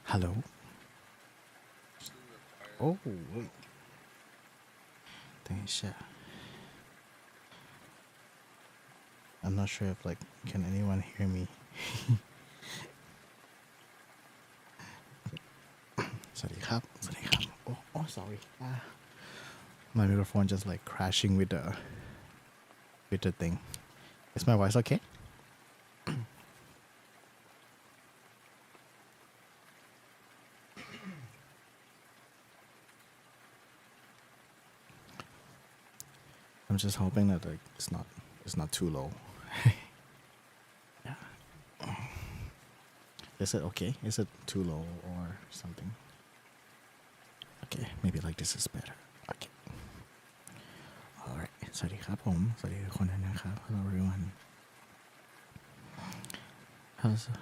Hello. Oh, wait. Thanks. I'm not sure if can anyone hear me? Sorry,ครับ. Sorry,ครับ. Oh, sorry. My microphone just crashing with the thing. Is my voice okay? I'm just hoping that it's not too low. Yeah. Is it okay? Is it too low or something? Okay, maybe this is better. Okay. Alright. สวัสดีครับผม สวัสดีทุกคนนะครับ Hello everyone.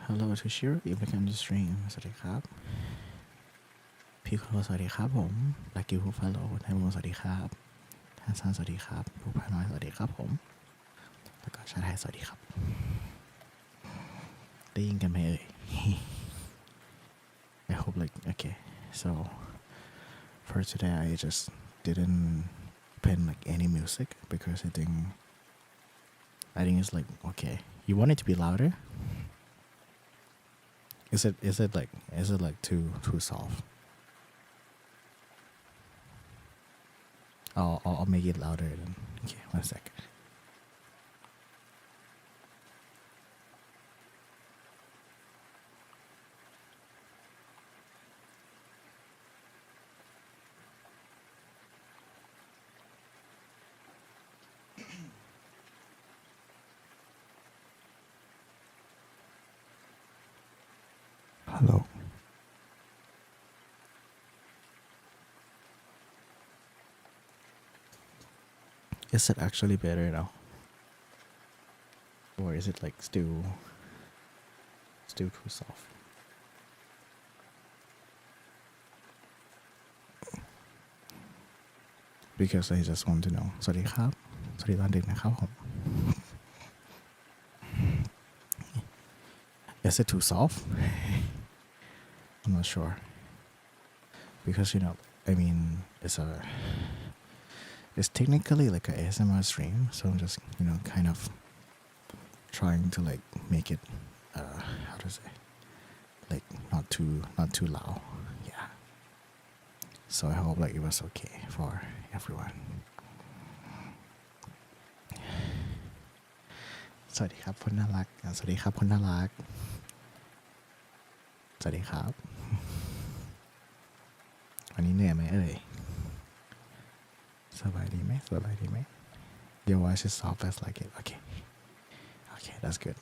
Hello to Shiro. You back on the stream. สวัสดีครับ พี่โคสวัสดีครับผม Lucky who follow ไทยมูสวัสดีครับท่านซานสวัสดีครับผู้พาน้อยสวัสดีครับผมแล้วก็ชาไทยสวัสดีครับได้ยินกันไหมเอ่ย I hope okay. So for today I just didn't pen any music because I think it's okay. You want it to be louder? Is it too soft? I'll make it louder then. Okay, 1 sec. Hello. Is it actually better now? Or is it still too soft? Because I just want to know. สวัสดีครับ สวัสดีตอนดึกนะครับผม Is it too soft? I'm not sure. Because I mean it's technically like a ASMR stream, so I'm just kind of trying to make it how to say not too loud. Yeah. So I hope it was okay for everyone. สวัสดีครับคนน่ารักสวัสดีครับคนน่ารักสวัสดีครับวันนี้เหนื่อยไหมเอ่ยสบายดีไหม Your voice is soft as like it. Okay, that's good.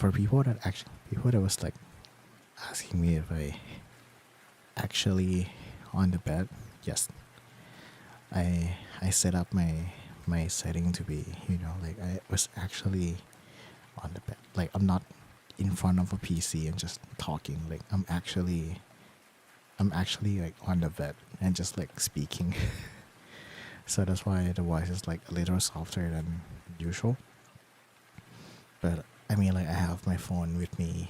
For people that was asking me if I actually on the bed, yes, I set up my setting to be I was actually on the bed. I'm not in front of a PC and just talking. I'm actually on the bed and just speaking. So that's why the voice is a little softer than usual. But I mean I have my phone with me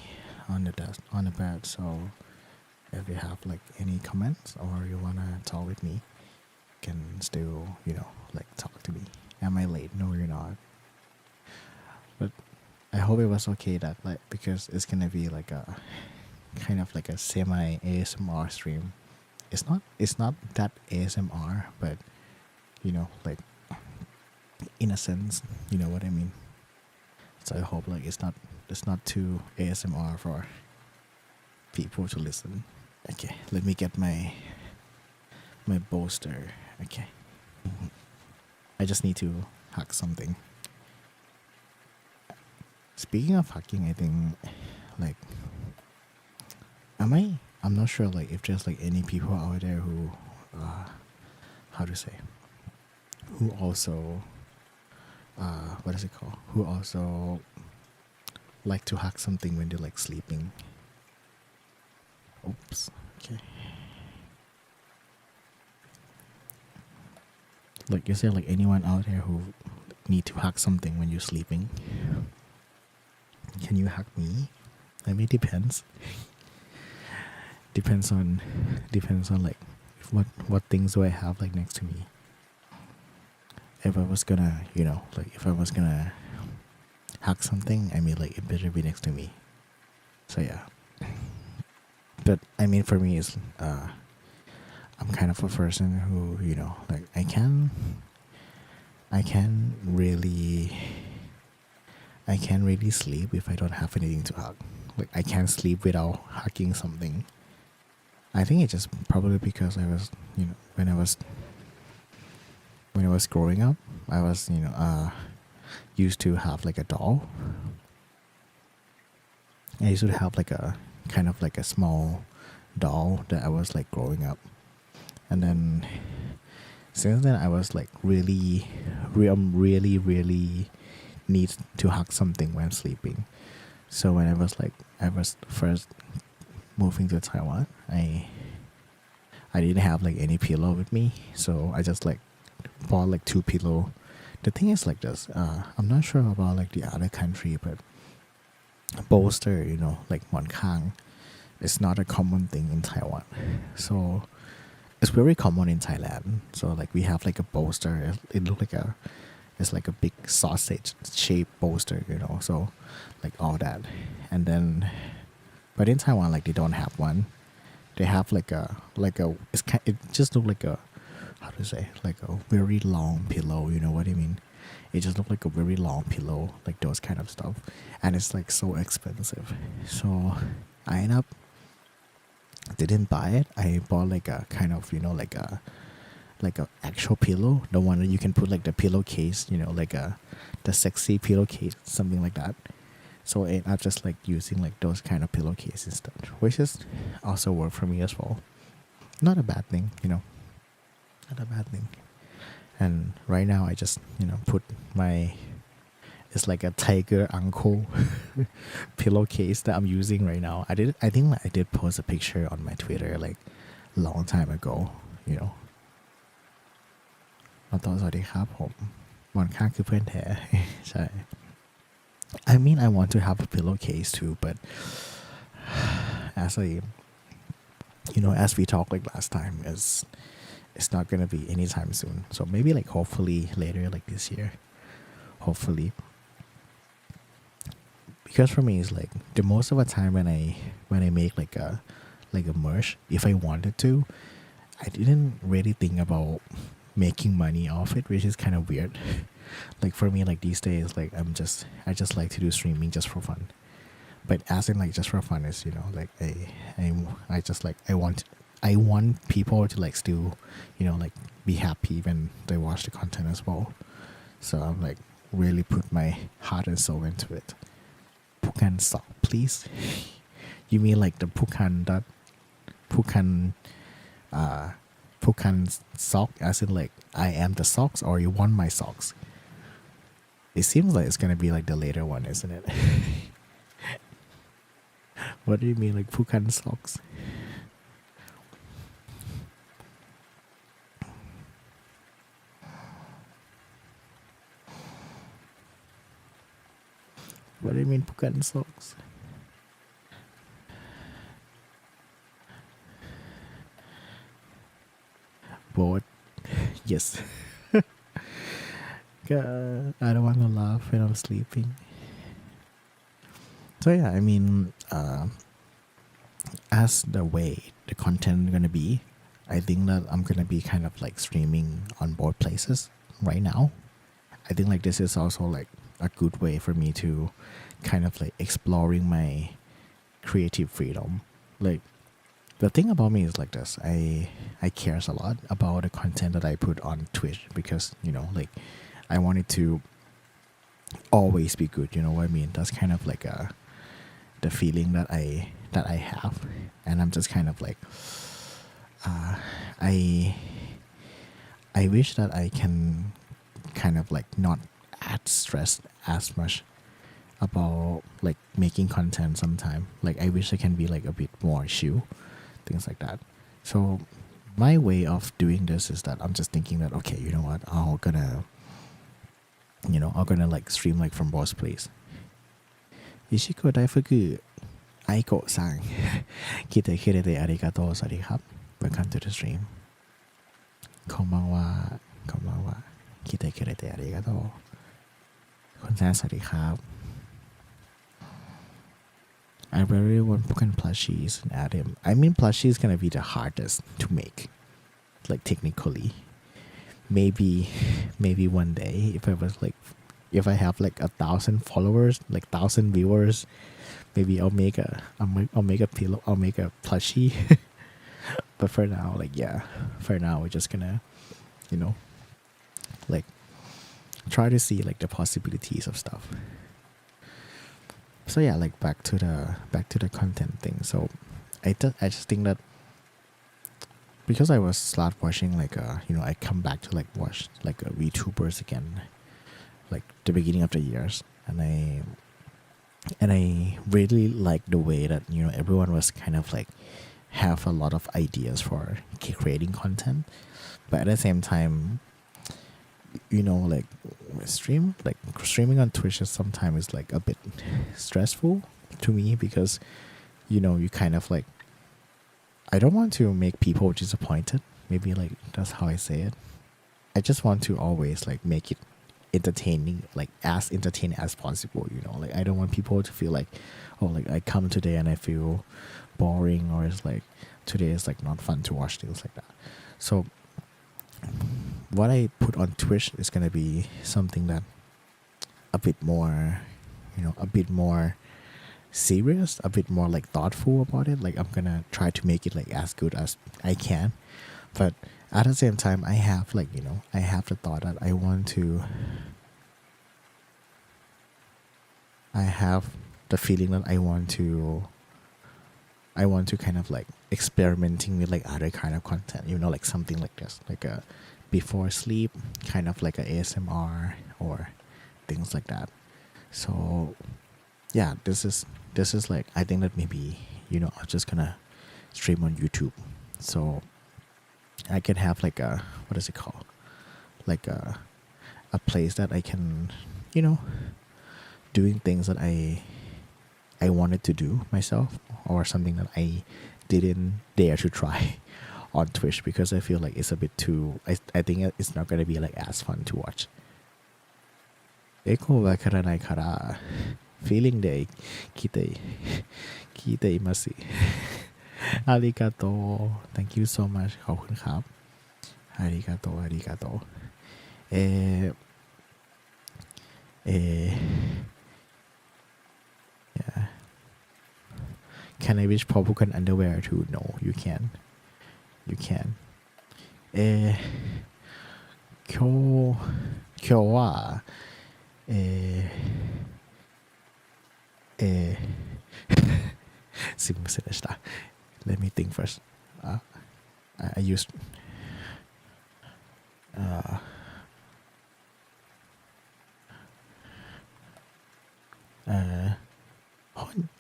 on the desk on the bed, so if you have any comments or you wanna talk with me, you can still talk to me. Am I late? No, you're not. But I hope it was okay that because it's gonna be a kind of a semi ASMR stream. It's not that ASMR, but in a sense, you know what I mean. So I hope it's not too ASMR for people to listen. Okay, let me get my bolster. Okay. I just need to hug something. Speaking of hugging, I think I'm not sure if there's any people out there who how to say, who also what is it called, who also like to hug something when they're sleeping. Oops. Okay. Is there anyone out there who need to hug something when you're sleeping? Can you hug me? I mean, depends on like what things do I have like next to me. If I was gonna, like if I was gonna hug something, I mean, like it better be next to me. So yeah. But I mean, for me, it's I'm kind of a person who, like I can really, I can't really sleep if I don't have anything to hug. Like I can't sleep without hugging something. I think it's just probably because I was, when I was growing up, I was, used to have like a doll. I used to have like a kind of like a small doll that I was like growing up, and then since then I was like really need to hug something when I'm sleeping. So when I was first moving to Taiwan, I didn't have like any pillow with me, so I just like bought like two pillow. The thing is like this. I'm not sure about like the other country, but bolster, like one kang, is not a common thing in Taiwan. So it's very common in Thailand. So like we have like a bolster. It look like it's like a big sausage shaped bolster, So like all that, and then, but in Taiwan like they don't have one. They have like a it just look like a, how to say, like a very long pillow. You know what I mean? It just looked like a very long pillow, like those kind of stuff, and it's like so expensive. So I end up didn't buy it. I bought like a kind of like a actual pillow, the one that you can put like the pillowcase, like the sexy pillowcase, something like that. So I end up just like using like those kind of pillowcases instead, which is also work for me as well. Not a bad thing, not a bad thing. And right now I just put my, it's like a tiger uncle pillowcase that I'm using right now. I think I did post a picture on my Twitter like long time ago. มาต่อสวัสดีครับผมหมอนข้างคือเพื่อนแท้ ใช่ I mean I want to have a pillowcase too, but as as we talked like last time, it's not gonna be anytime soon. So maybe like hopefully later like this year, hopefully. Because for me it's like the most of the time when I make like a merch, if I wanted to, I didn't really think about making money off it, which is kind of weird. Like for me, like these days, like I just like to do streaming just for fun. But as in like just for fun is, like I just like I want people to like still, like be happy when they watch the content as well. So I'm like really put my heart and soul into it. Pukan sock, please. You mean like the Pukan sock, as in like I am the socks, or you want my socks? It seems like it's gonna be like the later one, isn't it? What do you mean like Pukan socks? What do you mean Pukan socks? Bored? Yes. I don't want to laugh when I'm sleeping. So yeah, I mean, as the way the content gonna be, I think that I'm gonna be kind of like streaming on both places right now. I think like this is also like a good way for me to kind of like exploring my creative freedom. Like the thing about me is like this. I cares a lot about the content that I put on Twitch, because like I want it to always be good. You know what I mean? That's kind of like the feeling that I have, and I'm just kind of like I wish that I can kind of like not add stress as much about like making content sometime. Like I wish I can be like a bit more chill, things like that. So my way of doing this is that I'm just thinking that, okay, you know what, I'm gonna like stream like from boss place. Ishiko Daifuku, イコさん来てくれてありがとう。สวัสดีครับ Welcome to the stream こんばんはこんばんは来てくれてありがとうคุณแซนสวัสดีครับ I really want broken plushies and add him. I mean plushies gonna be the hardest to make, like technically. Maybe one day if I was like if I have like 1,000 followers, like 1,000 viewers, maybe I'll make a pillow, I'll make a plushie. But for now, like yeah, for now we're just gonna, you know, like try to see like the possibilities of stuff. So yeah, like back to the content thing. So I just think that because I was start watching like I come back to like watch like VTubers again, like the beginning of the years, and I really like the way that everyone was kind of like have a lot of ideas for creating content, but at the same time, like streaming on Twitch is sometimes like a bit stressful to me because you kind of like, I don't want to make people disappointed. Maybe like that's how I say it. I just want to always like make it entertaining, like as entertaining as possible. Like I don't want people to feel like, oh, like I come today and I feel boring, or it's like today is like not fun to watch, things like that. So what I put on Twitch is gonna be something that a bit more, a bit more serious, a bit more like thoughtful about it. Like I'm gonna try to make it like as good as I can, but at the same time I have like I have the thought that I have the feeling that I want to kind of like experimenting with like other kind of content, like something like this, like a before sleep kind of like a ASMR or things like that. So yeah, this is like, I think that maybe I'm just gonna stream on YouTube, so I can have like a, what is it called, like a place that I can doing things that I wanted to do myself, or something that I didn't dare to try on Twitch because I feel like it's a bit too, I think it's not gonna be like as fun to watch. エコーわからないから feeling で聞いていますありがとう thank you so much ขอบคุณครับありがとうyeah. Can I wish Paul underwear too? No, you can. 今日はすみませんでした Let me think first. I used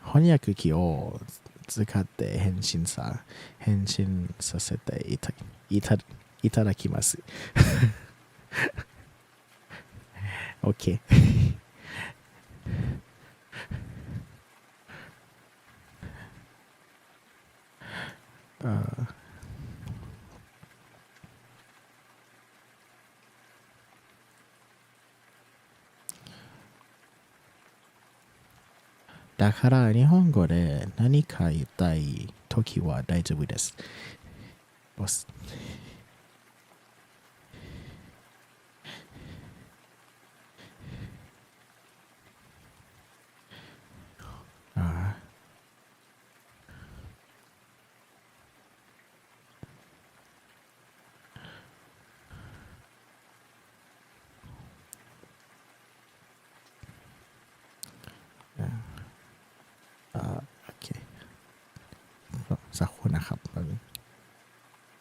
翻訳機を使って返信させていただきますOK だから日本語で何か言いたいときは大丈夫です。ボス。OK สักครู่นะครับ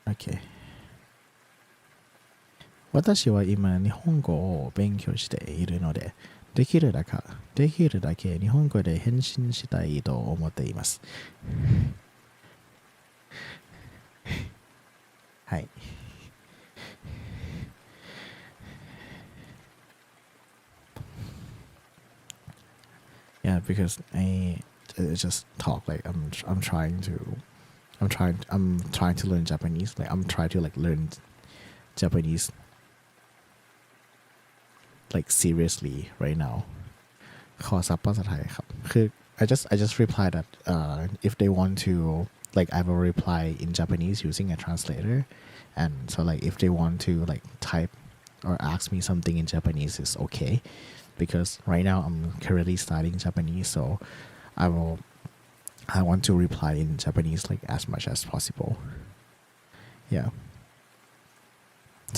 OK 私は今日本語を勉強しているので、できるだけ日本語で返信したいと思っています。はい。Yeah, because just talk. Like I'm trying to I'm trying to learn Japanese. Like I'm trying to like learn Japanese like seriously right now ขอซับภาษาไทยครับคือ I just replied that if they want to like I will reply in Japanese using a translator and so like if they want to like type or ask me something in Japanese is okay because right now I'm currently studying Japanese so I want to reply in Japanese like as much as possible yeah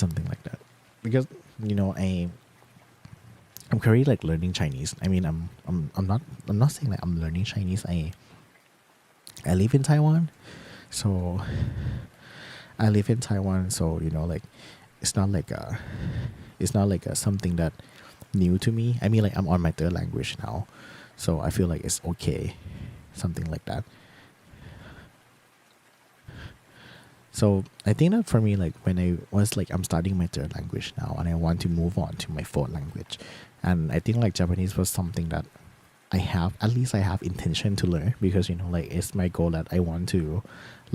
something like that because you know I'm currently like learning Chinese. I mean, I'm not saying like I'm learning Chinese. I live in Taiwan, so I live in Taiwan. So you know, like it's not like something that new to me. I mean, like I'm on my third language now, so I feel like it's okay, something like that. So I think that for me, like when I was like I'm studying my third language now, and I want to move on to my fourth language, and I think like Japanese was something that I have at least I have intention to learn because you know like it's my goal that I want to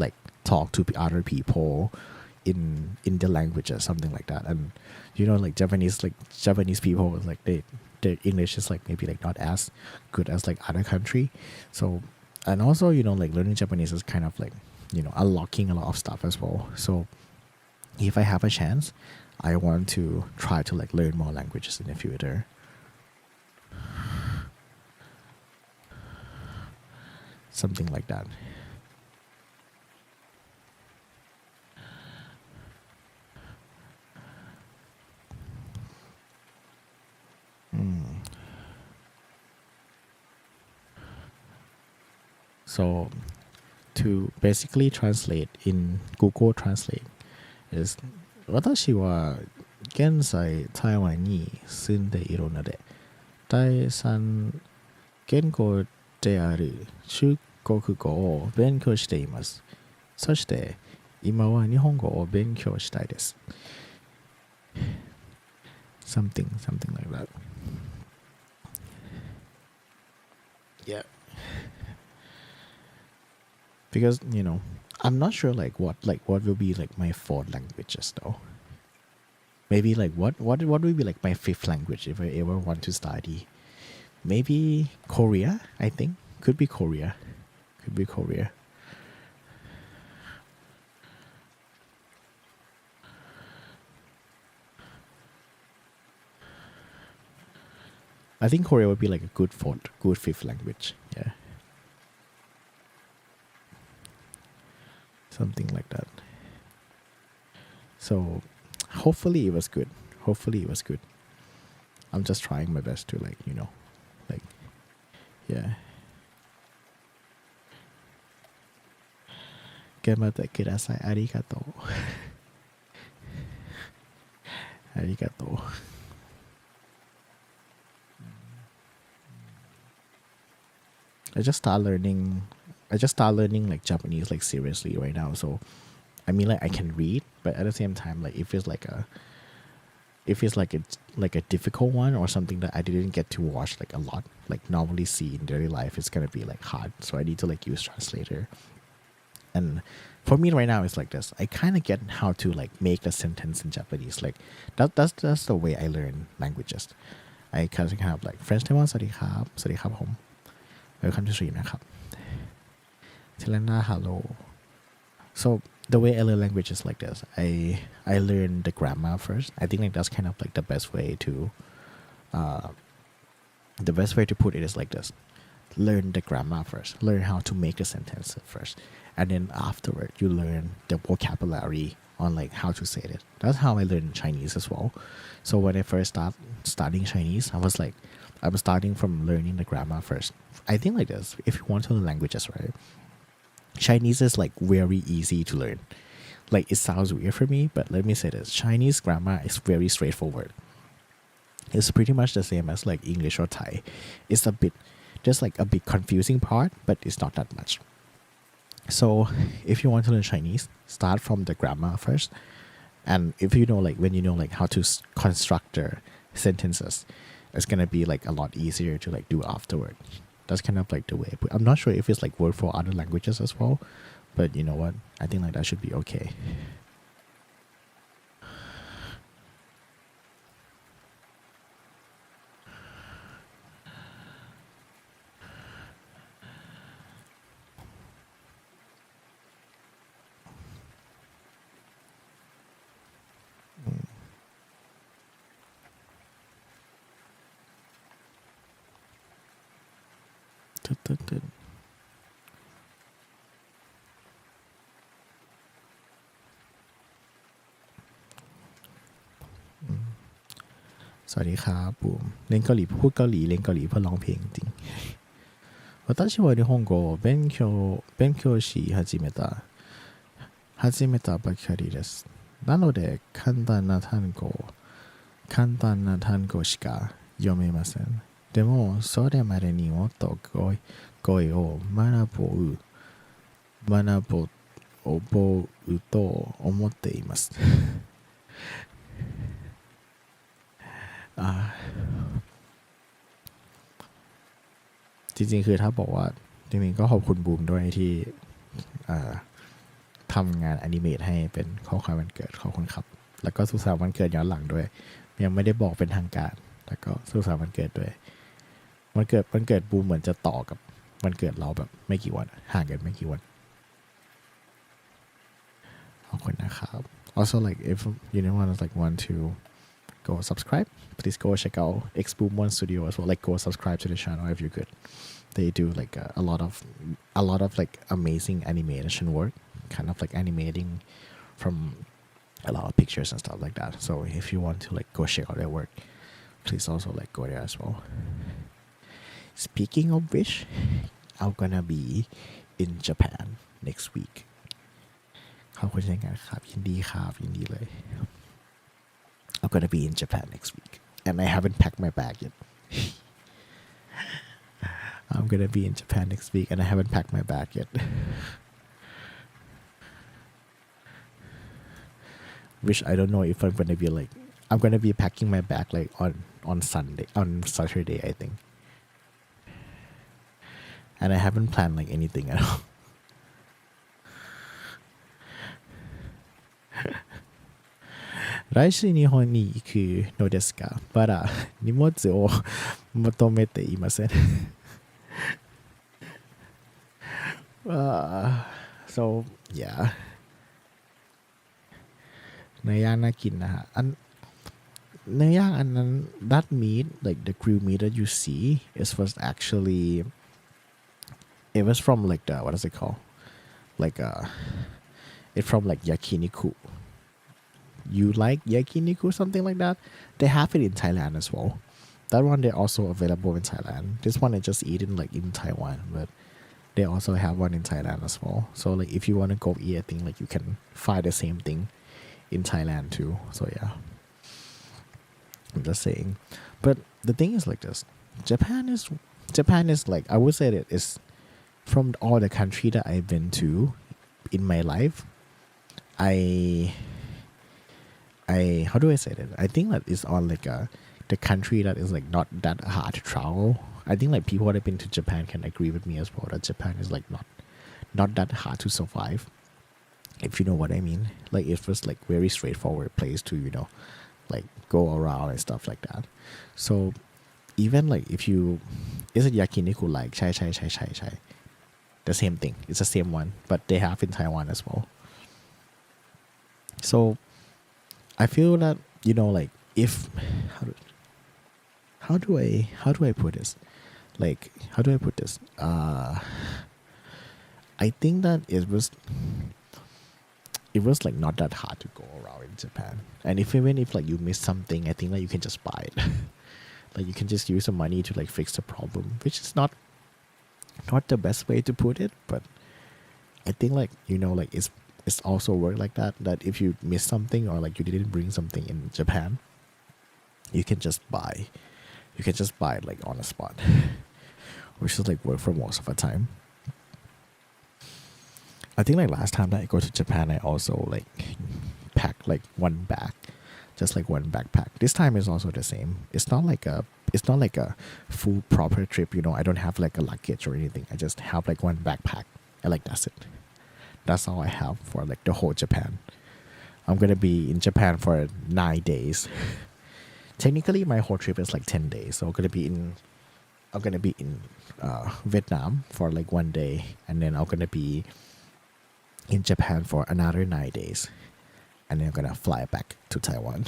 like talk to other people in the language or something like that, and you know like Japanese people like their English is like maybe like not as good as like other country, so and also you know like learning Japanese is kind of like you know unlocking a lot of stuff as well. So if I have a chance, I want to try to like learn more languages in the future. Something like that. So to basically translate in Google Translate is 私は現在台湾に住んでいるので第三言語である中国語を勉強しています。そして今は日本語を勉強したいです。something like that. Yeah. Because you know I'm not sure like what will be like my fourth languages though. Maybe like what will be like my fifth language if I ever want to study. Maybe Korea, I think. Could be Korea. I think Korea would be like a good fifth language. Yeah. Something like that. So hopefully it was good. I'm just trying my best to like, you know, like, yeah. 頑張ってください。ありがとう。ありがとう。I just start learning like Japanese like seriously right now. So I mean like I can read, but at the same time like it feels like a difficult one or something that I didn't get to watch like a lot. Like normally see in daily life it's gonna be like hard. So I need to like use translator. And for me right now it's like this. I kinda get how to like make a sentence in Japanese. Like that's the way I learn languages. I kind of have like French Taiwan สวัสดีครับสวัสดีครับผม Welcome to stream นะครับ Telena hello. So the way I learn language is like this. I learn the grammar first. I think like that's kind of like the best way to put it is like this. Learn the grammar first. Learn how to make the sentence first. And then afterward you learn the vocabulary on like how to say it. That's how I learned Chinese as well. So when I first started studying Chinese, I was like, I'm starting from learning the grammar first. I think like this, if you want to learn languages, right? Chinese is like very easy to learn. Like it sounds weird for me, but let me say this. Chinese grammar is very straightforward. It's pretty much the same as like English or Thai. It's just like a bit confusing part, but it's not that much. So if you want to learn Chinese, start from the grammar first. And if you know like when you know like how to construct the sentences, it's gonna be like a lot easier to like do afterward. that's kind of like the way I put. I'm not sure if it's like word for other languages as well, but you know what? I think like that should be okay. Mm. สวัสดีครับบูมเรียนเกาหลีพูดเกาหลีเรียนเกาหลีเพื่อร้องเพลงจริง私は日本語を勉強し始めたばかりです。なので簡単な単語しか読めません。でもそれまでにもっと語彙を覚うと思っています。จริงๆคือถ้าบอกว่าจริงๆก็ขอบคุณบูมด้วยที่ทำงานอนิเมตให้เป็นข้อความวันเกิดขอบคุณครับแล้วก็สุขสันต์วันเกิดย้อนหลังด้วยยังไม่ได้บอกเป็นทางการแล้วก็สุขสันต์วันเกิดด้วยวันเกิดบูมเหมือนจะต่อกับวันเกิดเราแบบไม่กี่วันห่างกันไม่กี่วันขอบคุณนะครับ also like if you want to go subscribe, please go check out X Boom One Studio as well. Like go subscribe to the channel if you could. They do like a lot of like amazing animation work, kind of like animating from a lot of pictures and stuff like that. So if you want to like go check out their work, please also like go there as well. Speaking of which, I'm gonna be in Japan next week. ขอบคุณเช่นกันครับยินดีครับยินดีเลยI'm gonna be in Japan next week, and I haven't packed my bag yet. I'm gonna be in Japan next week, and I haven't packed my bag yet. Which I don't know if I'm gonna be like. I'm gonna be packing my bag like on Saturday, I think. And I haven't planned like anything at all. 来週日本に行くのですが、まだ荷物を求めていません。So yeah. เนื้อย่างน่ากินนะฮะเนื้อย่างอันนั้น that meat like the grilled meat that you see it was from like the what is it called like it's from like yakiniku. You like yakiniku, something like that? They have it in Thailand as well. That one they're also available in Thailand. This one I just eaten like in Taiwan, but they also have one in Thailand as well. So like if you want to go eat, I think like you can find the same thing in Thailand too. So yeah, I'm just saying. But the thing is like this: Japan is like I would say that it's from all the country that I've been to in my life. How do I say that? I think that it's on like the country that is like not that hard to travel. I think like people that have been to Japan can agree with me as well that Japan is like not that hard to survive, if you know what I mean. Like it was like very straightforward place to like go around and stuff like that. So even like if you is it yakiniku like chai the same thing. It's the same one, but they have in Taiwan as well. So I feel that like if how do I put this? Like how do I put this? I think that it was like not that hard to go around in Japan. And even if like you miss something, I think that you can just buy it. Like you can just use the money to like fix the problem, which is not the best way to put it, but I think like like it's also work like that if you miss something or like you didn't bring something in Japan, you can just buy it like on the spot, which is like work for most of the time. I think like last time that I go to Japan, I also like packed like one bag, just like one backpack. This time is also the same. It's not like a it's not like a full proper trip, I don't have like a luggage or anything. I just have like one backpack, and like that's it. That's all I have for like the whole Japan. I'm gonna be in Japan for 9 days. Technically my whole trip is like 10 days, so I'm gonna be in Vietnam for like 1 day, and then I'm gonna be in Japan for another 9 days, and then I'm gonna fly back to Taiwan.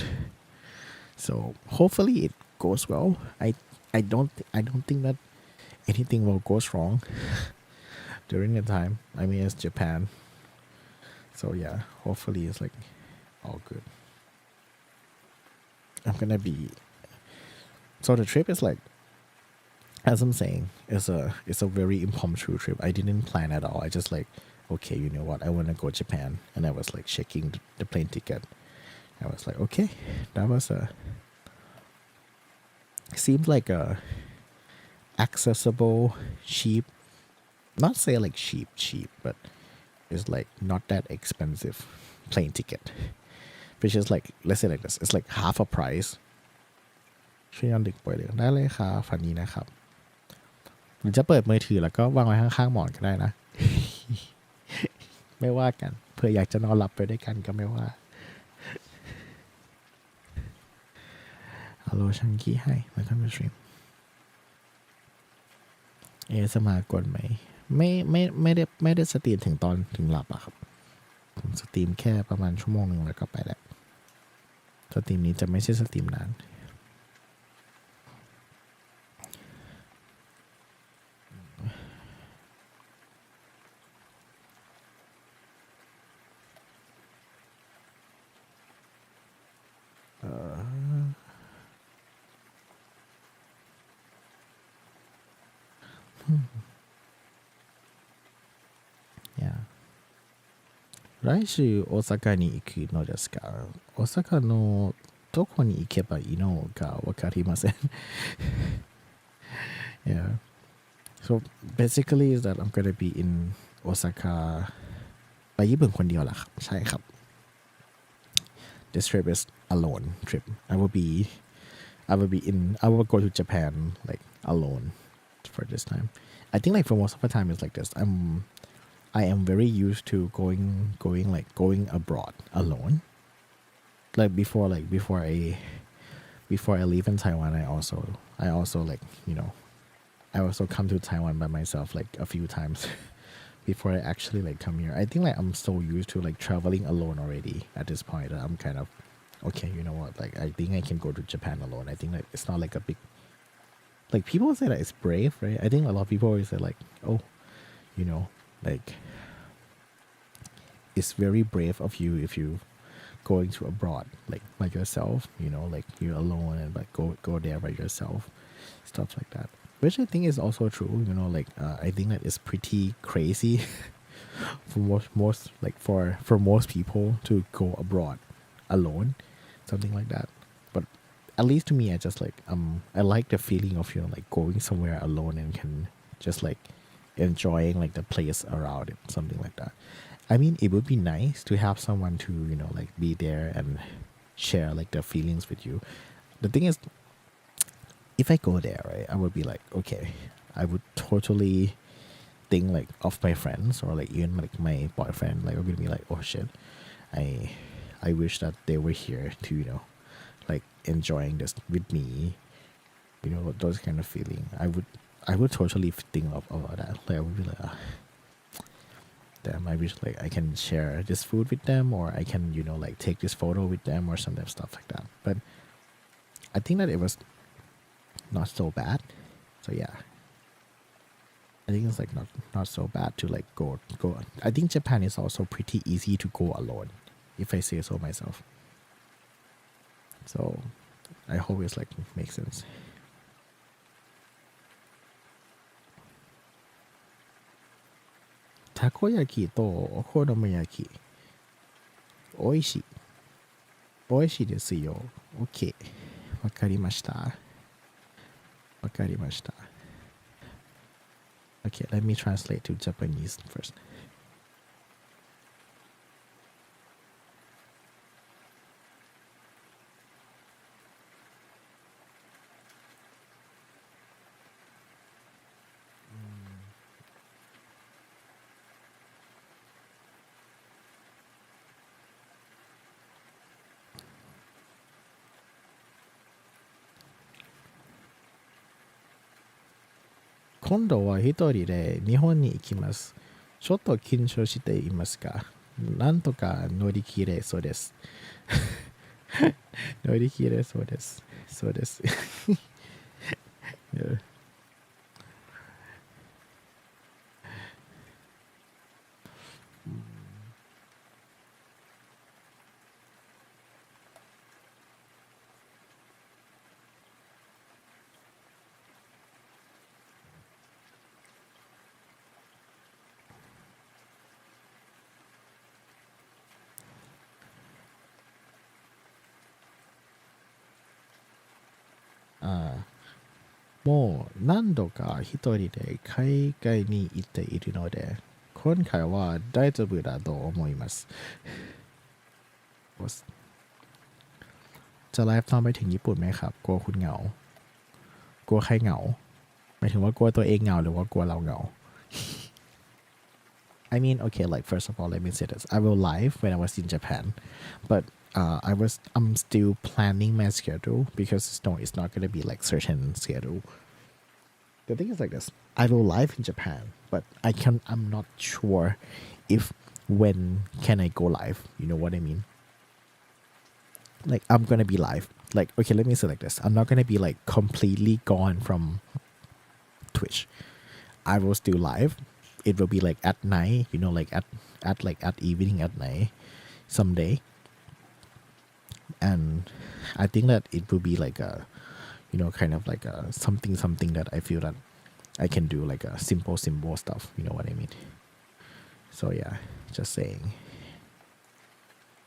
So hopefully it goes well. I don't think that anything will go wrong during the time. I mean, it's Japan, so yeah. Hopefully it's like all good. I'm gonna be. So the trip is like, as I'm saying, it's a very impromptu trip. I didn't plan at all. I just like, okay, you know what? I want to go Japan, and I was like checking the plane ticket. I was like, okay, that was a seems like a accessible, cheap. Not say like cheap, but it's like not that expensive plane ticket, which is like, let's say like this. It's like half a price. ช่วยย้อนดึกป่วยเลยได้เลยครับฝันนี้นะครับหรือจะเปิดมือถือแล้วก็วางไว้ข้างๆหมอนก็ได้นะ ไม่ว่ากันเผื่ออยากจะนอนหลับไปด้วยกันก็ไม่ว่าฮัลโหลชังกี้ให้มาทำเป็นสตรีมสมากดไหมไม่ได้สตรีมถึงตอนถึงหลับอะครับผมสตรีมแค่ประมาณชั่วโมงนึงแล้วก็ไปแล้วสตรีมนี้จะไม่ใช่สตรีมนาน来週大阪に行くのですか？大阪のどこに行けばいいのかわかりません。Yeah. So basically is that I'm gonna be in Osaka ไปญี่ปุ่นคนเดียวแหละครับใช่ครับ This trip is alone trip. I will go to Japan like alone for this time. I think like for most of the time it's like this. I am very used to going abroad alone. Like before I leave in Taiwan, I also like, I also come to Taiwan by myself like a few times before I actually like come here. I think like I'm so used to like traveling alone already at this point that I'm kind of okay, you know what? Like I think I can go to Japan alone. I think like it's not like a big, like people say that it's brave, right? I think a lot of people always say like, oh, like it's very brave of you if you going to abroad like by yourself, like you're alone and like go there by yourself, stuff like that. Which I think is also true, like I think that it's pretty crazy for most like for most people to go abroad alone, something like that. But at least to me, I just like I like the feeling of like going somewhere alone and can just like enjoying like the place around it, something like that. I mean, it would be nice to have someone to like be there and share like their feelings with you. The thing is, if I go there, right, I would be like, okay, I would totally think like of my friends or like even like my boyfriend. Like I'm gonna be like, oh shit, I wish that they were here to like enjoying this with me. Those kind of feeling. I would totally think of about that. Like I would be like, damn, I wish like I can share this food with them, or I can like take this photo with them or some stuff like that. But I think that it was not so bad. So yeah, I think it's like not so bad to like go. I think Japan is also pretty easy to go alone, if I say so myself. So I hope it's like makes sense. たこ焼きとお好み焼きおいしいおいしいですよ OK わかりましたわかりました Okay, let me translate to Japanese first. 今度は一人で日本に行きます。ちょっと緊張していますが、なんとか乗り切れそうです。乗り切れそうです。そうです。もう何度か一人で海外に行っているので、今回は大丈夫だと思います。จะไลฟ์ตอนไปถึงญี่ปุ่นไหมครับกลัวคุณเหงากลัวใครเหงาหมายถึงว่ากลัวตัวเองเหงาหรือว่ากลัวเราเหงา I mean okay like first of all let me say this I will live when I was in Japan but I'm still planning my schedule because it's not gonna be like certain schedule. The thing is like this I will live in Japan but I'm not sure if when can I go live, you know what I mean? Like I'm gonna be live. Like okay, let me say like this. I'm not gonna be like completely gone from Twitch. I will still live. It will be like at night, you know, like at evening at night someday. And I think that it will be like a you know kind of like a something that I feel that I can do like a simple stuff, you know what I mean? So yeah, just saying.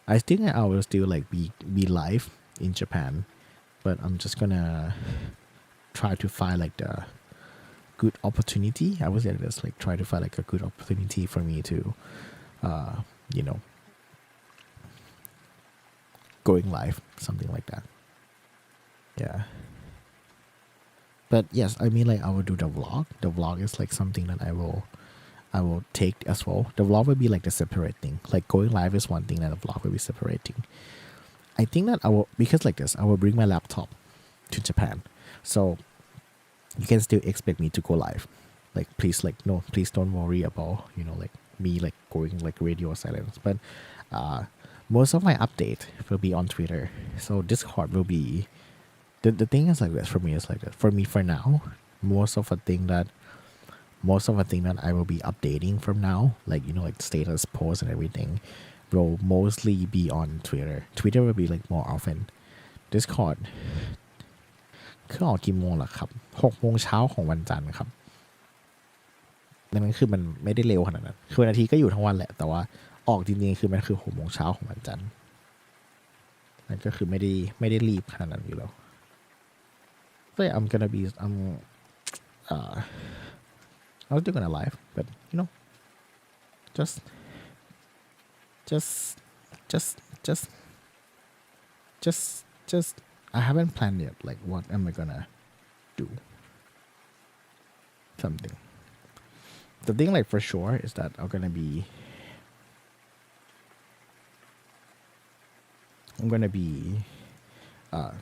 I think I will still like be live in Japan, but I'm just gonna try to find like the good opportunity. I would say this like try to find like a good opportunity for me to, you know, going live, something like that. Yeah. But yes, I mean like I will do the vlog. The vlog is like something that I will take as well. The vlog will be like the separate thing. Like going live is one thing and the vlog will be separating. I think that I will, because like this, I will bring my laptop to Japan. So you can still expect me to go live. Like please don't worry about, you know, like me like going like radio silence. But most of my update will be on Twitter. So Discord will be, the thing is like this for me is like that. For me for now, most of the thing that I will be updating from now, like, you know, like status posts and everything, will mostly be on Twitter. Twitter will be like more often. Discord คือออกกี่โมงล่ะครับ6 โมงเช้าของวันจันทร์ครับดังนั้นคือมันไม่ได้เร็วขนาดนั้นคือวันอาทิตย์ก็อยู่ทั้งวันแหละแต่ว่าออกจริงๆคือมันคือ6 โมงเช้าของวันจันทร์นั่นก็คือไม่ได้รีบขนาดนั้นอยู่แล้ว So yeah, I'm still gonna live, but you know, just I haven't planned yet. Like, what am I gonna do? Something. The thing, like for sure, is that I'm gonna be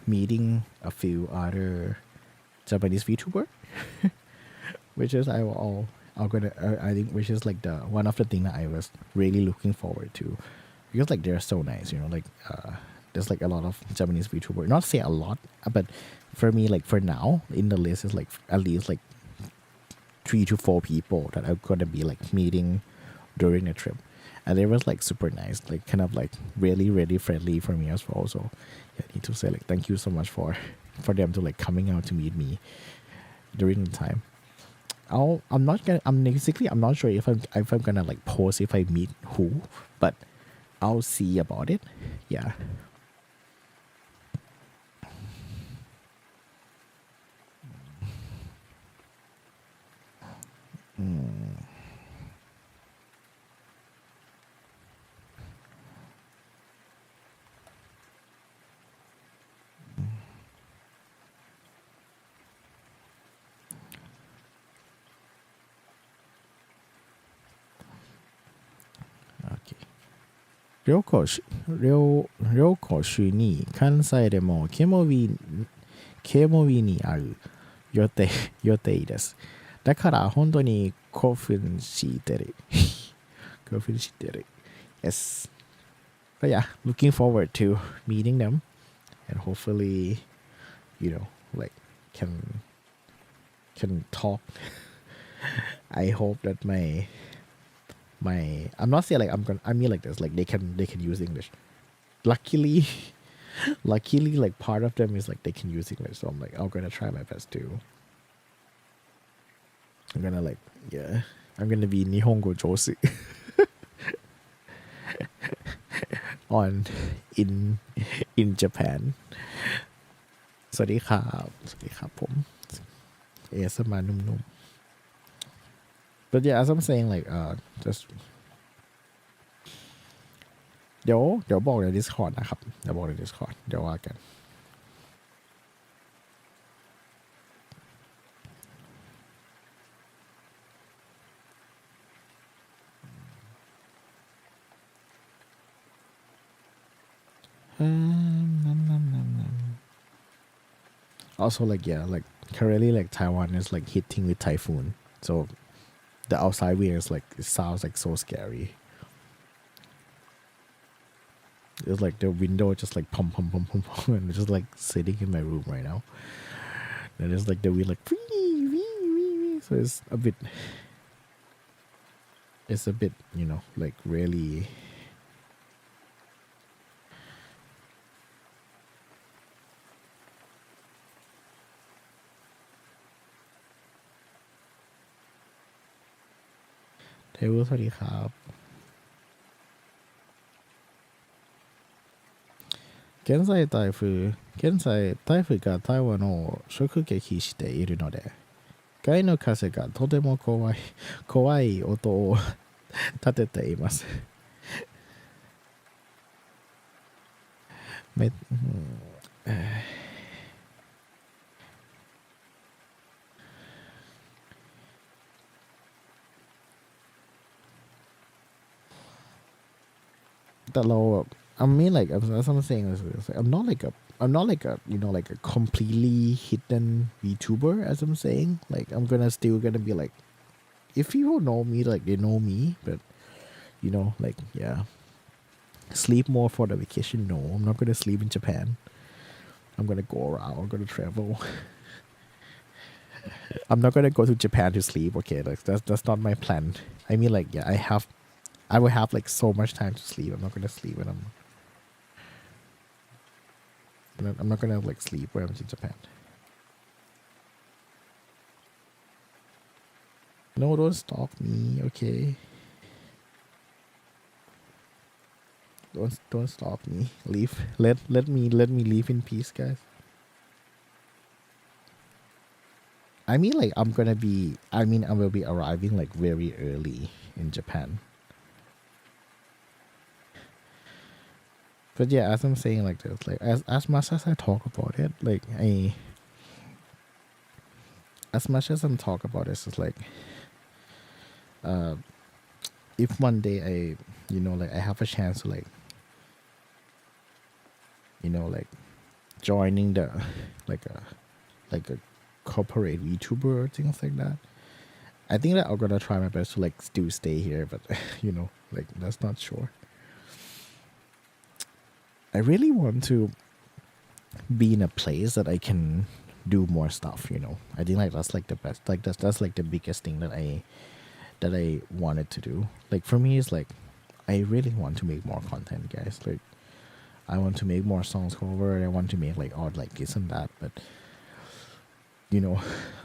meeting a few other Japanese VTuber. Which is I think which is like the one of the thing that I was really looking forward to, because like they're so nice, you know, like there's like a lot of Japanese VTuber, not say a lot, but for me like for now in the list is like at least like 3 to 4 people that I'm gonna be like meeting during the trip, and they was like super nice, like kind of like really friendly for me as well. So yeah, I need to say like thank you so much for them to like coming out to meet me during the time. I'm not sure if I'm gonna like post if I meet who, but I'll see about it. Yeah. Okay. 旅行週に関西でもケモビに会う予定です。だから本当に興奮してる。興奮してる。Yes. But yeah, looking forward to meeting them and hopefully, like can talk. I hope that my I'm not saying like I mean like this, like they can use English. Luckily, luckily like part of them is like they can use English, so I'm gonna try my best to. I'm gonna like yeah, I'm gonna be Nihongo Josu on in Japan. สวัสดีครับสวัสดีครับผมเอสมานุ่มๆ but yeah as I'm saying like just เดี๋ยวบอกใน Discord นะครับเดี๋ยวบอกใน Discord เดี๋ยวว่ากันalso like yeah like currently like Taiwan is like hitting with typhoon so the outside wind is like it sounds like so scary. It's like the window just like pum pum pum pum pum and just like sitting in my room right now. And it's like the wind like so it's a bit like reallyเทวสวัสดีครับ現在台風が台湾を直撃しているので外の風がとても怖い音を立てていますแต่เราแบบ I mean like as I'm saying I'm not like a like a completely hidden VTuber as I'm saying like I'm still gonna be like if people know me like they know me but like yeah sleep more for the vacation no I'm not gonna sleep in Japan I'm gonna go around I'm gonna travel I'm not gonna go to Japan to sleep okay like that's not my plan I mean like yeah I will have like so much time to sleep I'm not gonna sleep when I'm not gonna like sleep when I'm in Japan. No, don't stalk me, okay? Don't stalk me. Leave. Let me leave in peace, guys. I mean like I will be arriving like very early in Japan. But yeah, as I'm saying like this, like as much as I talk about it, like as much as I'm talk about this, it's like if one day I like I have a chance to like like joining the like a corporate VTuber or things like that. I think that I'm gonna try my best to like still stay here, but like that's not sure. I really want to be in a place that I can do more stuff, I think like that's like the best, like that's like the biggest thing that I wanted to do. Like for me it's like I really want to make more content, guys. Like I want to make more songs cover, I want to make like odd like this and that, but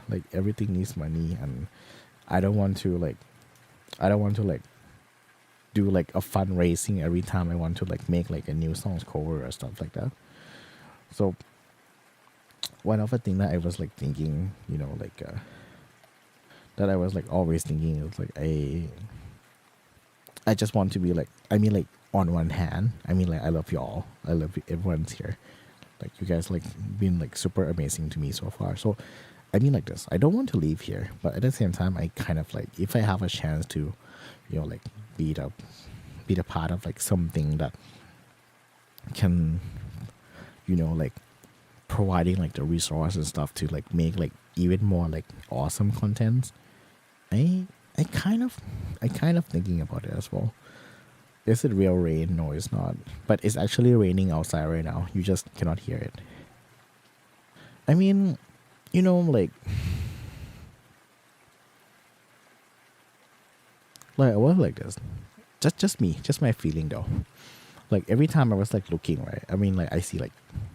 like everything needs money and I don't want to like do like a fundraising every time I want to like make like a new songs cover or stuff like that. So one of the things that I was like thinking, like that I was like always thinking is like I just want to be like like on one hand, like I love y'all. I love everyone's here. Like you guys like been like super amazing to me so far. So like this. I don't want to leave here, but at the same time I kind of like if I have a chance to like be the part of like something that can like providing like the resources and stuff to like make like even more like awesome content I I kind of I kind of thinking about it as well. Is it real rain? No, it's not. But it's actually raining outside right now. You just cannot hear it. I mean, like I was like this. Just me, just my feeling though. Like every time I was like looking, right? I mean, like I see like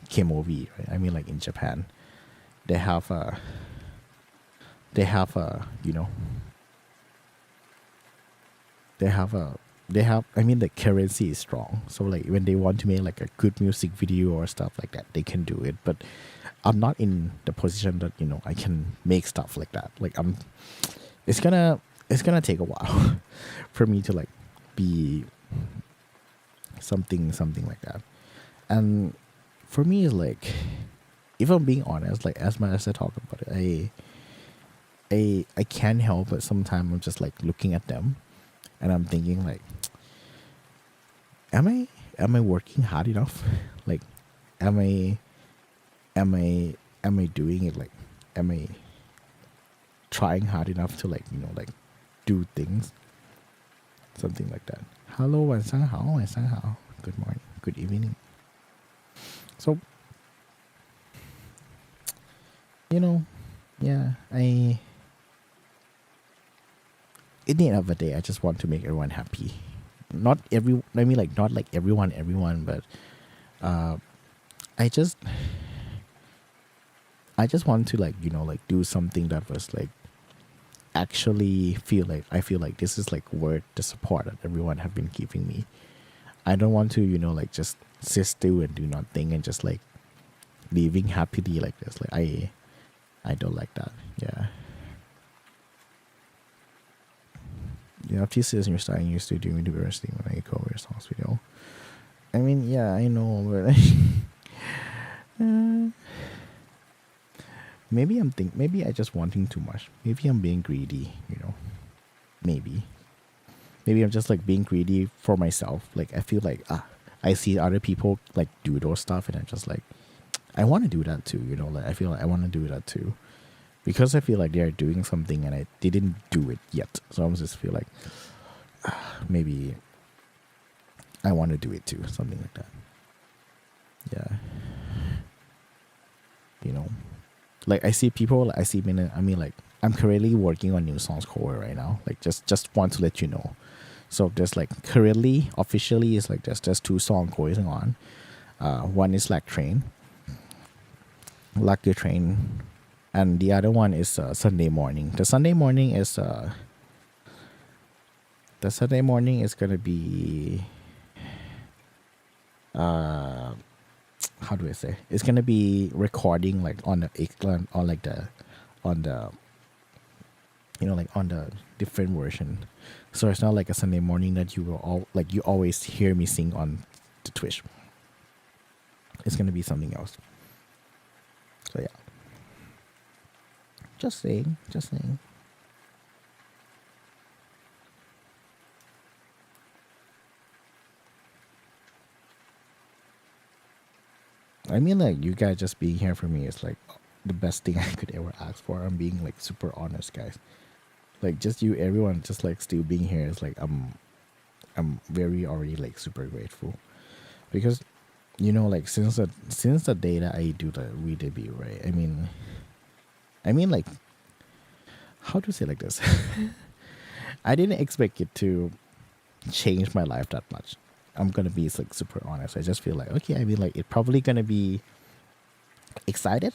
KMOV, right? I mean, like in Japan, they have a they have a they have a they have I mean the currency is strong, so like when they want to make like a good music video or stuff like that, they can do it. But I'm not in the position that I can make stuff like that. Like it's gonna take a while for me to like be something like that. And for me it's like, if I'm being honest, like as much as I talk about it, I can't help but sometimes I'm just like looking at them and I'm thinking like, am I working hard enough? Like, am I am I am I doing it, like, am I trying hard enough to like like do things, something like that. Hello, 晚上好, 晚上好. Good morning, good evening. So yeah, at the end of the day, I just want to make everyone happy. Not like everyone, but uh, I just want to like like do something that was like actually I feel like this is like worth the support that everyone have been giving me. I don't want to like just sit still and do nothing and just like living happily like this. Like I don't like that. Yeah. After 2 years you're starting your studio university when I cover your songs video. I mean, yeah, I know, but maybe I just wanting too much. Maybe I'm being greedy, Maybe. Maybe I'm just like being greedy for myself. Like I feel like I see other people like do those stuff and I'm just like, I want to do that too, like I feel like I want to do that too. Because I feel like they're doing something and I didn't do it yet. So I just feel like maybe I want to do it too, something like that. Yeah. Like I see people, like I mean like I'm currently working on new songs cover right now. Like just want to let you know. So there's like currently officially is like there's just 2 songs going on. One is Lucky Train, and the other one is Sunday Morning. The Sunday Morning is gonna be how do I say? It's gonna be recording like on the like on the different version. So it's not like a Sunday Morning that you will all like you always hear me sing on the Twitch. It's gonna be something else. So yeah. Just saying. I mean, like, you guys just being here for me is like the best thing I could ever ask for. I'm being like super honest, guys. Like, just you, everyone, just like still being here is like I'm very already like super grateful because like since the day that I do the re-debut, right? I mean like, how to say like this? I didn't expect it to change my life that much. I'm gonna be like super honest. I just feel like, okay, I mean like it probably gonna be excited,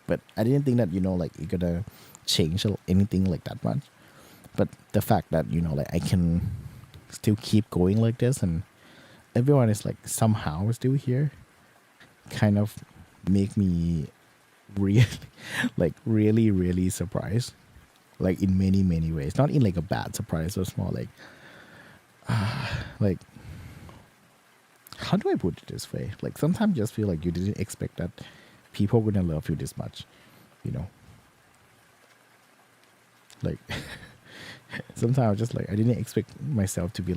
but I didn't think that like it gonna change anything like that much. But the fact that like I can still keep going like this and everyone is like somehow still here, kind of make me really really surprised, like in many ways. Not in like a bad surprise, or small like like, how do I put it this way? Like sometimes you just feel like you didn't expect that people were gonna love you this much, like sometimes I'm just like I didn't expect myself to be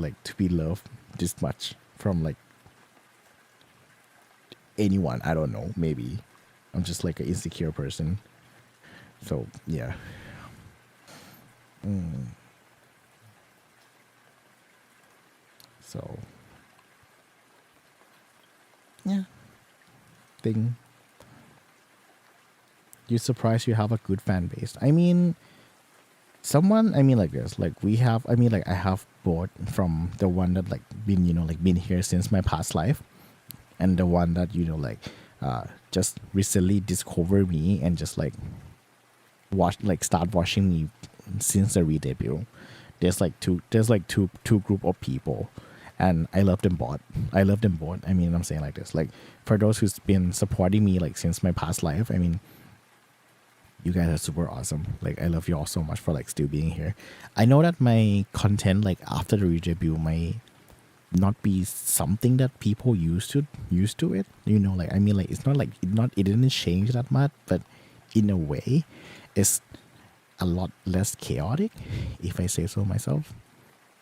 loved this much from like anyone. I don't know, maybe I'm just like an insecure person. So yeah. Mm. So yeah, thing. You're surprised you have a good fan base. I mean, someone. I mean, like this. Like we have. I mean, like I have both from the one that like been like been here since my past life, and the one that just recently discovered me and just like start watching me since the re-debut. There's like two group of people, and I love them both. I mean, I'm saying like this, like for those who's been supporting me like since my past life. I mean, you guys are super awesome. Like I love you all so much for like still being here. I know that my content like after the re-debut might not be something that people used to it. Like I mean, like it's not like it didn't change that much, but in a way, it's a lot less chaotic, if I say so myself.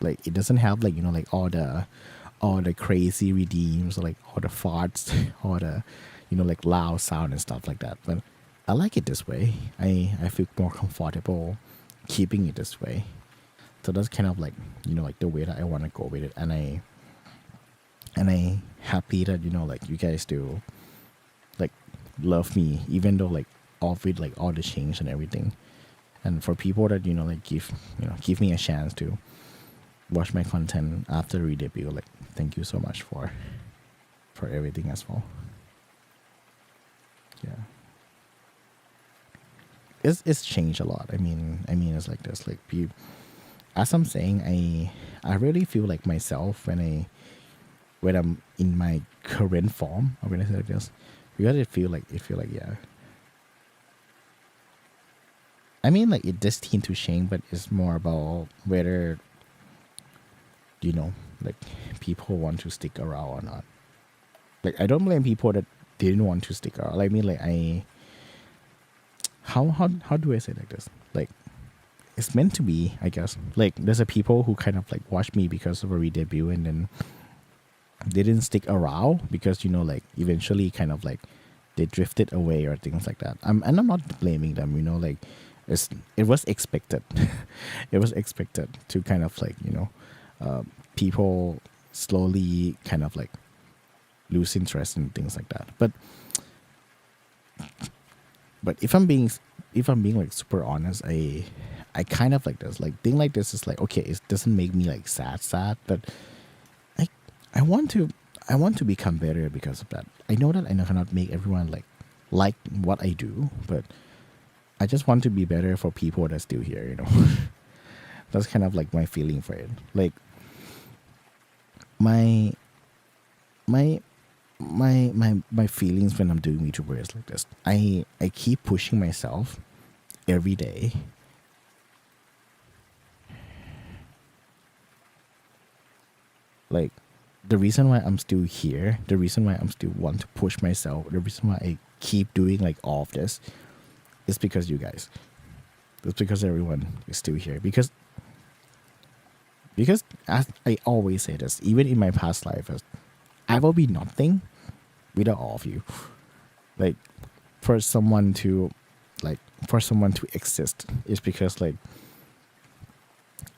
Like it doesn't have like like all the crazy redeems, or like all the farts, all the like loud sound and stuff like that. But I like it this way. I feel more comfortable keeping it this way. So that's kind of like like the way that I want to go with it, and I happy that like you guys do like love me, even though like all with like all the change and everything. And for people that like give me a chance to watch my content after re-debut, like thank you so much for everything as well. Yeah, it's changed a lot. I mean it's like this, like as I'm saying, I really feel like myself when I'm in my current form, or when I say like this, because it feel like yeah. I mean, like it does tend to change, but it's more about whether like people want to stick around or not. Like I don't blame people that didn't want to stick around. I mean, like how do I say like this? Like it's meant to be, I guess. Like there's a people who kind of like watch me because of a re-debut, and then they didn't stick around because like eventually kind of like they drifted away or things like that. And I'm not blaming them. Like it was expected. It was expected to kind of like people slowly kind of like lose interest in things like that. But if I'm being like super honest, I kind of like this, like thing like this is like, okay, it doesn't make me like sad, but I I want to I want to become better because of that. I know that I cannot make everyone like what I do, but I just want to be better for people that's still here. That's kind of like my feeling for it. Like my my my feelings when I'm doing VTuber is like this. I keep pushing myself every day. Like the reason why I'm still here, the reason why I'm still want to push myself, the reason why I keep doing like all of this is because you guys. It's because everyone is still here. Because as I always say this, even in my past life, I will be nothing without all of you. Like for someone to exist is because like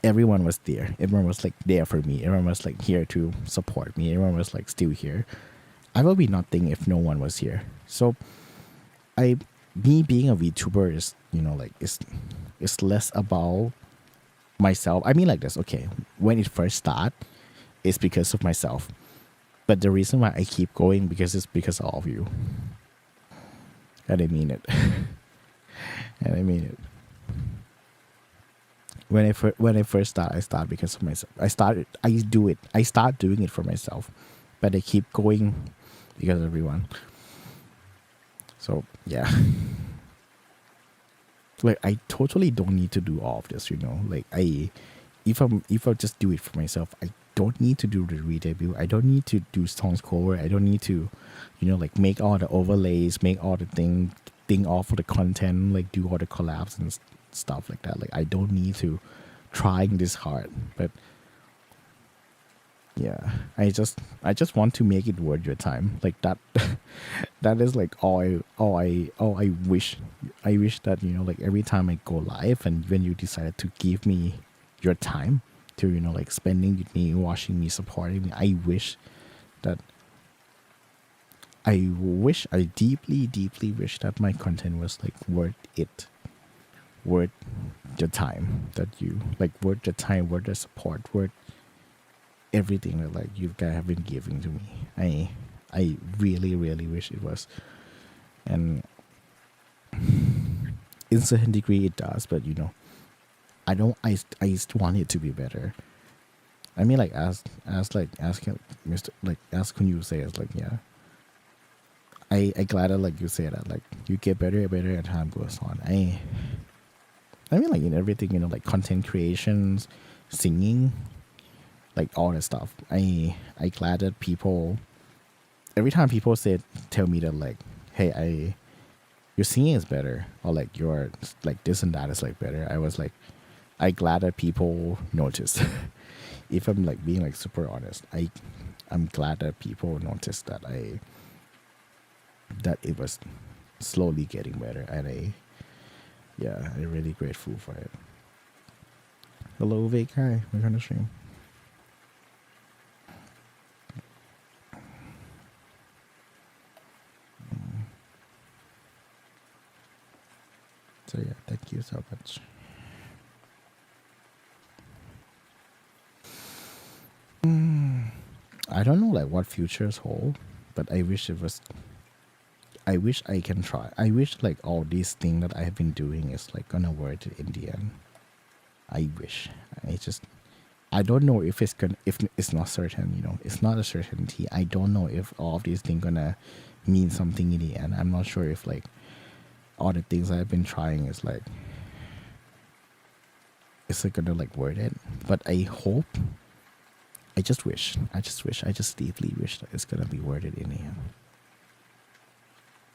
everyone was there. Everyone was like there for me. Everyone was like here to support me. Everyone was like still here. I will be nothing if no one was here. So me being a VTuber is like it's less about myself. I mean like this, okay, when it first started, it's because of myself. But the reason why I keep going because it's because of all of you. And I mean it. And I mean it. When I first start, I start because of myself. I start doing it for myself. But I keep going because of everyone. So yeah. Like I totally don't need to do all of this, Like if I just do it for myself, I don't need to do the re-debut. I don't need to do songs cover. I don't need to, like make all the overlays, make all the thing all for the content, like do all the collabs and stuff like that. Like I don't need to trying this hard. But yeah, I just want to make it worth your time, like that. That is like all I wish that, like every time I go live, and when you decided to give me your time to, like spending with me, watching me, supporting me, that I deeply wish that my content was like worth it, worth the time that you like, worth the time, worth the support, worth everything that like you guys have been giving to me. I really wish it was, and in certain degree it does, but I don't. I still want it to be better. I mean, like as Mr. Like as Kun you say, it's like yeah. I glad that like you say that like you get better and better as time goes on. I mean like in everything, like content creations, singing, like all that stuff. I glad that people, every time people tell me that like, hey, your singing is better, or like your like this and that is like better. I was like, I glad that people notice. If I'm like being like super honest, I'm glad that people noticed that that it was slowly getting better, and I'm really grateful for it. Hello Vic, hi, we're gonna stream. So yeah, thank you so much. I don't know like what futures hold, but I wish it was. I wish I can try. I wish like all these things that I have been doing is like gonna work in the end. I wish. I don't know if it's gonna, if it's not certain. It's not a certainty. I don't know if all of these things gonna mean something in the end. I'm not sure if like all the things I've been trying is like, is it gonna like worth it? But I hope. I just wish. I just deeply wish that it's gonna be worth it in the end.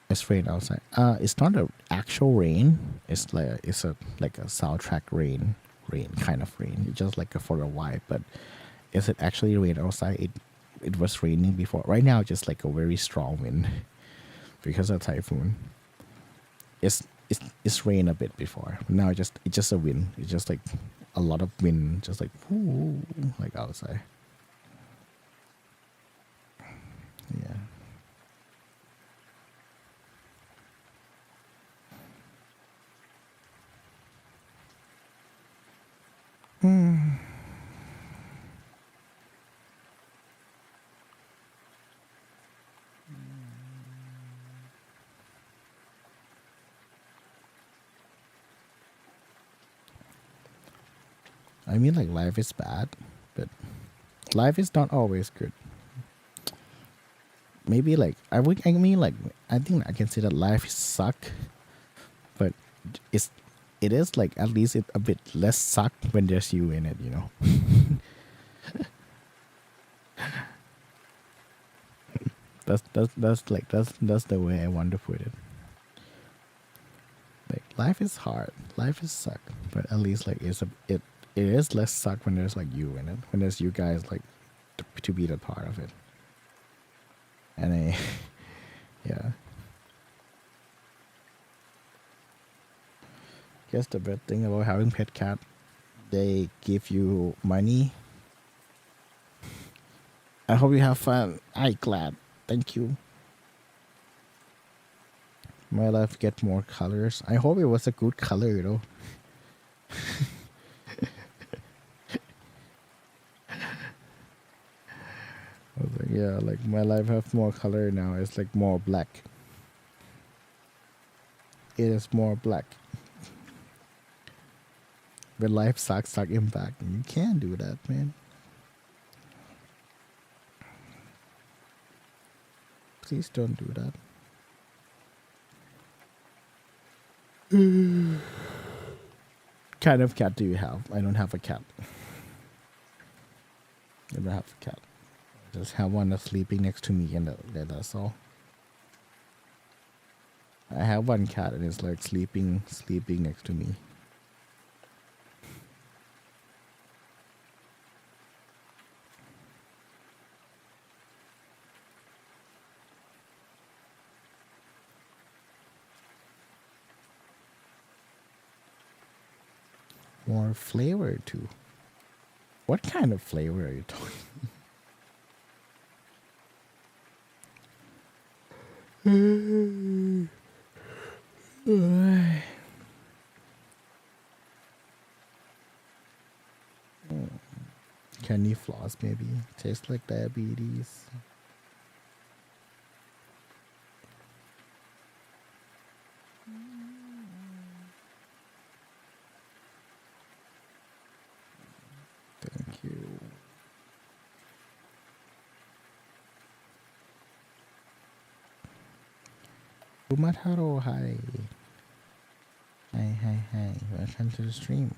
It's rain outside. It's not a actual rain. It's like a soundtrack rain kind of rain. It's just like for a while. But is it actually rain outside? It was raining before. Right now, just like a very strong wind because of typhoon. It's rained a bit before. Now it's just a wind. It's just like a lot of wind, just like whoo, like outside. Yeah. I mean, like life is bad, but life is not always good. Maybe like I mean like I think I can say that life suck, but it's it is like at least it a bit less suck when there's you in it. That's the way I want to put it. Like life is hard, life is suck, but at least like it is less suck when there's like you in it, when there's you guys like to be the part of it. And I yeah. Guess the bad thing about having pet cat, they give you money. I hope you have fun. I glad. Thank you. My life get more colors. I hope it was a good color. I was like, yeah, like my life have more color now. It's like more black. It is more black. When life sucks, suck impact. You can't do that, man. Please don't do that. Kind of cat do you have? I don't have a cat. I don't have a cat. I just have one that's sleeping next to me, and that's all. I have one cat, and it's like sleeping next to me. more flavor to. What kind of flavor are you talking? Candy floss maybe. Tastes like diabetes. Thank you. Umataro, hi. Hi. Welcome to the stream.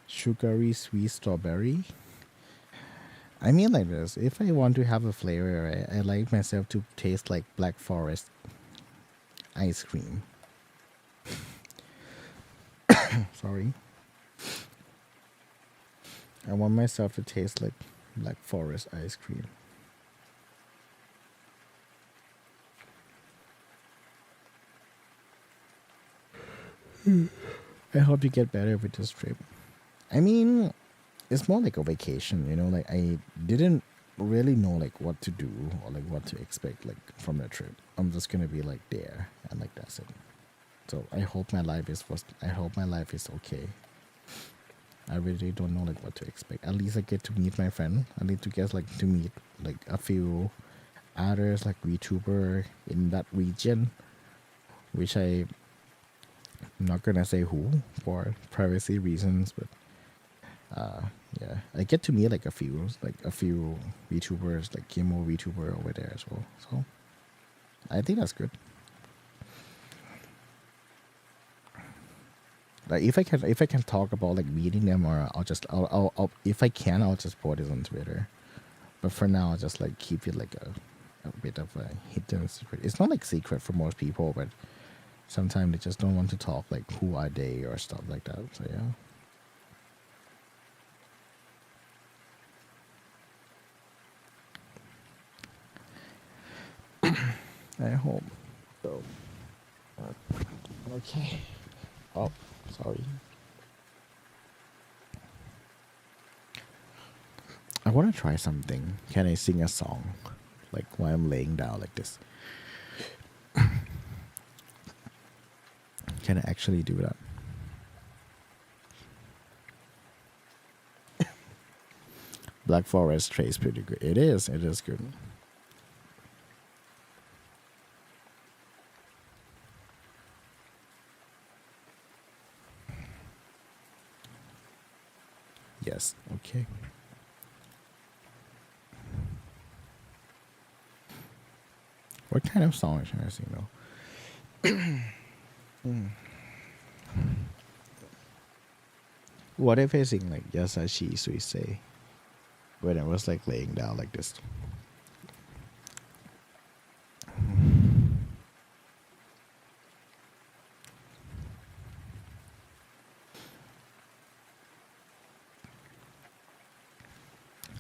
Sugary sweet strawberry. I mean like this. If I want to have a flavor, I like myself to taste like Black Forest ice cream. Sorry. I want myself to taste like Black Forest ice cream. I hope you get better with this trip. I mean, it's more like a vacation, you know, like I didn't really know like what to do or like what to expect like from the trip. I'm just gonna be like there and like that's it. So I hope my life is okay. I really don't know like what to expect. At least I get to meet my friend. I need to get like to meet like a few others like VTuber in that region, which I'm not gonna say who for privacy reasons, but yeah, I get to meet like a few VTubers, like Kimo VTuber over there as well. So I think that's good. Like if I can talk about like meeting them, or I'll if I can, I'll just put it on Twitter. But for now, I'll just like keep it like a bit of a hidden secret. It's not like secret for most people, but sometimes they just don't want to talk like who are they or stuff like that. So yeah. I hope so. Okay. Oh, sorry. I want to try something. Can I sing a song? Like while I'm laying down like this. Can I actually do that? Black Forest tastes pretty good. It is good. Yes, okay. What kind of song should I sing though? What if I sing like Yasashi Suisei when I was like laying down like this?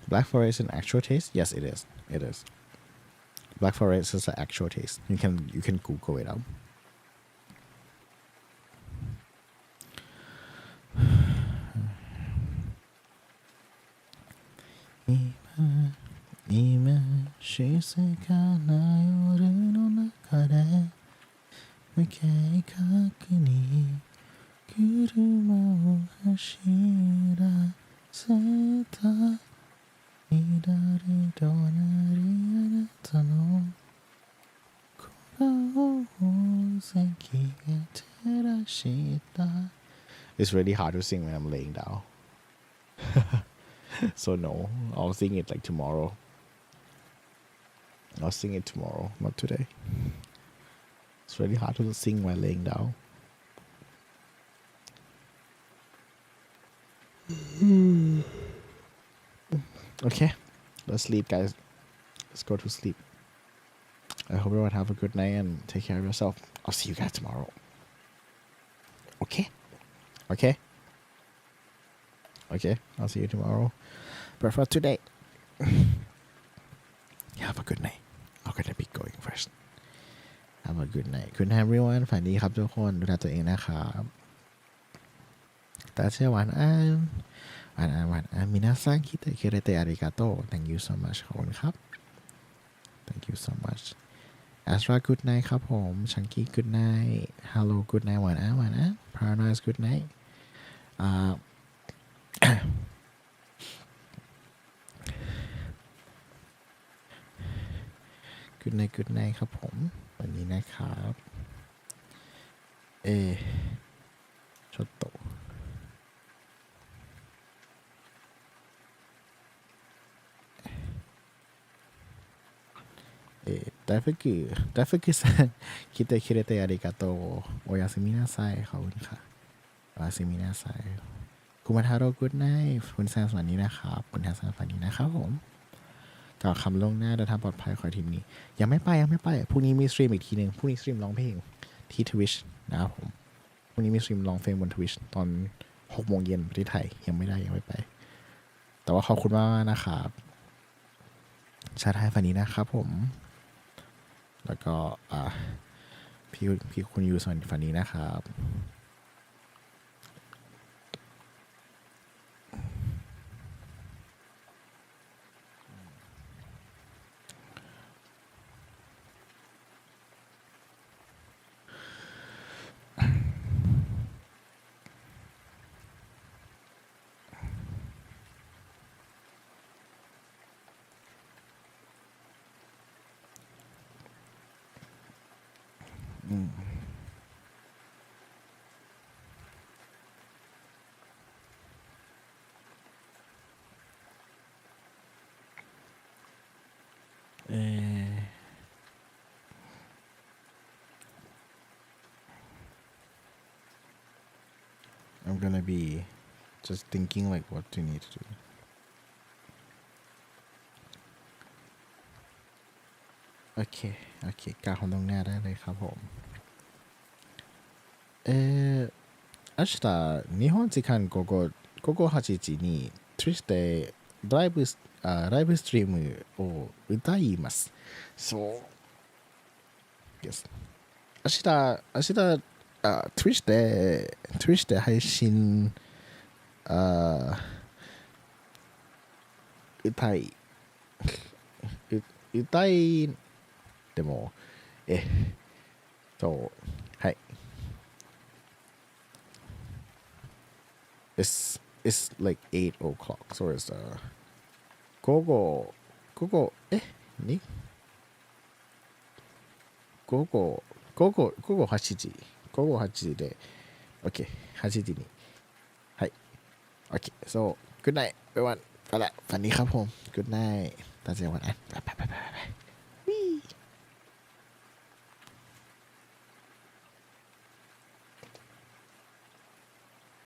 Black Forest is an actual taste? Yes, it is. It is. Black Forest is an actual taste. You can Google it out. It's really hard to sing when I'm laying down. So no, I'll sing it like tomorrow. I'll sing it tomorrow, not today. It's really hard to sing while laying down. Okay, let's sleep, guys. Let's go to sleep. I hope everyone have a good night and take care of yourself. I'll see you guys tomorrow. Okay? Okay? Okay, I'll see you tomorrow. But for today, have a good night. I'm gonna be going first. Have a good night Good night everyone ฝันดีครับทุกคนดูแลตัวเองนะครับ大家晚安晚安晚安皆さん来てくれてありがとう Thank you so much ขอบคุณครับ Thank you so much Astra good night ครับผม Chunky good night Hello good night 晚安晚安 Paradise good night good night good night ครับผมวันนี้นะครับちょっと大福さん来てくれてありがとうおやすみなさいขอบคุณค่ะおやすみなさいคุณมาทาโร่ good night คุณแซมสวัสดีนะครับคุณแซมสวัสดีนะครับผมกล่าวคำล่วงหน้าเดินทางปลอดภัยขอทีมนี้ยังไม่ไปพรุ่งนี้มีสตรีมอีกทีหนึ่งพรุ่งนี้สตรีมร้องเพลงที่ Twitch นะครับผมพรุ่งนี้มีสตรีมร้องเพลงบน Twitch ตอน6 โมงเย็นประเทศไทยยังไม่ไปแต่ว่าขอบคุณมากนะครับชาไทยฝันนี้นะครับผมแล้วก็พี่คุณยูสวัสดีฝันนี้นะครับI'm gonna be just thinking like what to need to doโอเคกาของตรงหน้าได้เลยครับผม明日日本時間午後8時に Twitch でライブストリームを歌いますそう Yes 明日Twitch で配信歌いでもそうはい It's like 8 o'clock so it's 午後に午後8時で OK 8時にはい OK so good night everyone ไปละฝันดีครับผม good night ตาเจวันอัน